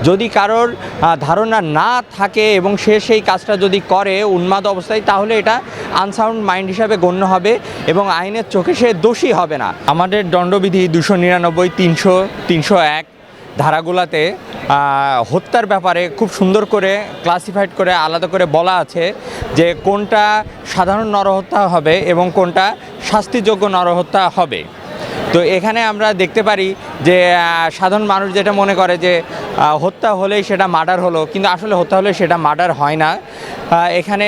যদি কারোর ধারণা না থাকে এবং সে সেই কাজটা যদি করে উন্মাদ অবস্থায়, তাহলে এটা আনসাউন্ড মাইন্ড হিসাবে গণ্য হবে এবং আইনের চোখে সে দোষী হবে না। আমাদের দণ্ডবিধি 299, 300, 301 ধারাগুলোতে হত্যার ব্যাপারে খুব সুন্দর করে ক্লাসিফাইড করে আলাদা করে বলা আছে যে কোনটা সাধারণ নরহত্যা হবে এবং কোনটা শাস্তিযোগ্য নরহত্যা হবে। তো এখানে আমরা দেখতে পারি যে সাধারণ মানুষ যেটা মনে করে যে হত্যা হলেই সেটা মার্ডার হলো, কিন্তু আসলে হত্যা হলে সেটা মার্ডার হয় না। এখানে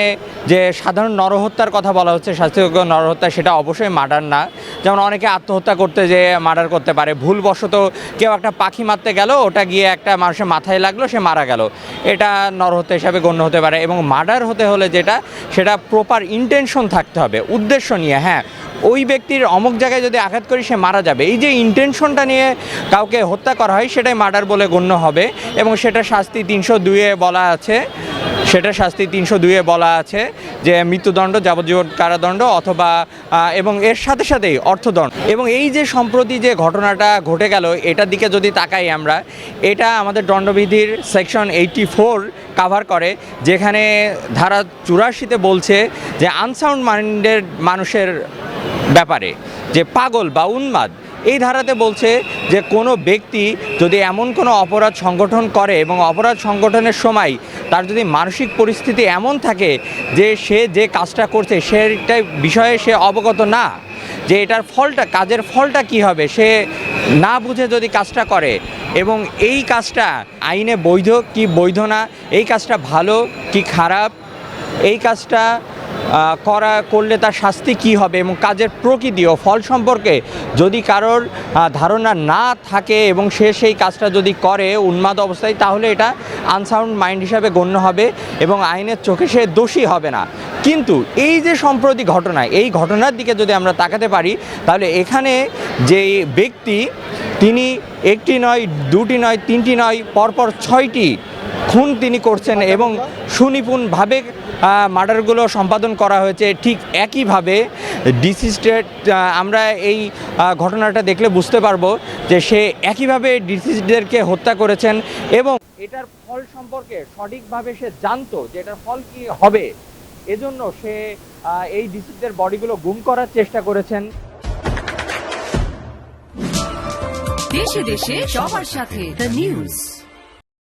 যে সাধারণ নরহত্যার কথা বলা হচ্ছে, শাস্তিযোগ্য নরহত্যা, সেটা অবশ্যই মার্ডার না। যেমন অনেকে আত্মহত্যা করতে যে মার্ডার করতে পারে, ভুলবশত কেউ একটা পাখি মারতে গেল, ওটা গিয়ে একটা মানুষের মাথায় লাগলো, সে মারা গেল, এটা নরহত্যা হিসাবে গণ্য হতে পারে। এবং মার্ডার হতে হলে সেটা প্রপার ইন্টেনশন থাকতে হবে, উদ্দেশ্য নিয়ে, হ্যাঁ ওই ব্যক্তির অমুক জায়গায় যদি আঘাত করি সে মারা যাবে, এই যে ইন্টেনশনটা নিয়ে কাউকে হত্যা করা হয় সেটাই মার্ডার বলে গণ্য হবে। এবং সেটা শাস্তি 302-এ বলা আছে, যে মৃত্যুদণ্ড, যাবজ্জীবন কারাদণ্ড অথবা এবং এর সাথে সাথেই অর্থদণ্ড। এবং এই যে সম্প্রতি যে ঘটনাটা ঘটে গেল, এটার দিকে যদি তাকাই আমরা, এটা আমাদের দণ্ডবিধির সেকশন 84 কাভার করে, যেখানে ধারা 84-তে বলছে যে আনসাউন্ড মাইন্ডের মানুষের ব্যাপারে, যে পাগল বা উন্মাদ, এই ধারাতে বলছে যে কোনো ব্যক্তি যদি এমন কোনো অপরাধ সংগঠন করে এবং অপরাধ সংগঠনের সময় তার যদি মানসিক পরিস্থিতি এমন থাকে যে সে যে কাজটা করছে সেটা বিষয়ে সে অবগত না, যে এটার ফলটা, কাজের ফলটা কি হবে, সে না বুঝে যদি কাজটা করে এবং এই কাজটা আইনে বৈধ কি বৈধ না, এই কাজটা ভালো কি খারাপ, এই কাজটা করলে তার শাস্তি কি হবে এবং কাজের প্রকৃতি ও ফল সম্পর্কে যদি কারোর ধারণা না থাকে এবং সে সেই কাজটা যদি করে উন্মাদ অবস্থায়, তাহলে এটা আনসাউন্ড মাইন্ড হিসাবে গণ্য হবে এবং আইনের চোখে সে দোষী হবে না। কিন্তু এই যে সম্প্রতি ঘটনা, এই ঘটনার দিকে যদি আমরা তাকাতে পারি, তাহলে এখানে যে ব্যক্তি, তিনি একটি নয়, দুটি নয়, তিনটি নয়, পরপর 6টি খুন তিনি করছেন এবং সুনিপুণভাবে মার্ডারগুলো সম্পাদন করা হয়েছে। ঠিক একইভাবে ডিসিজড, আমরা এই ঘটনাটা দেখলে বুঝতে পারবো যে সে একইভাবে ডিসিজডদেরকে হত্যা করেছেন এবং এটার ফল সম্পর্কে সঠিকভাবে সে জানতো যে এটার ফল কি হবে, এজন্য সে এই ডিসিজদের বডিগুলো গুম করার চেষ্টা করেছেন। দেশে দেশে সবার সাথে দ্য নিউজ।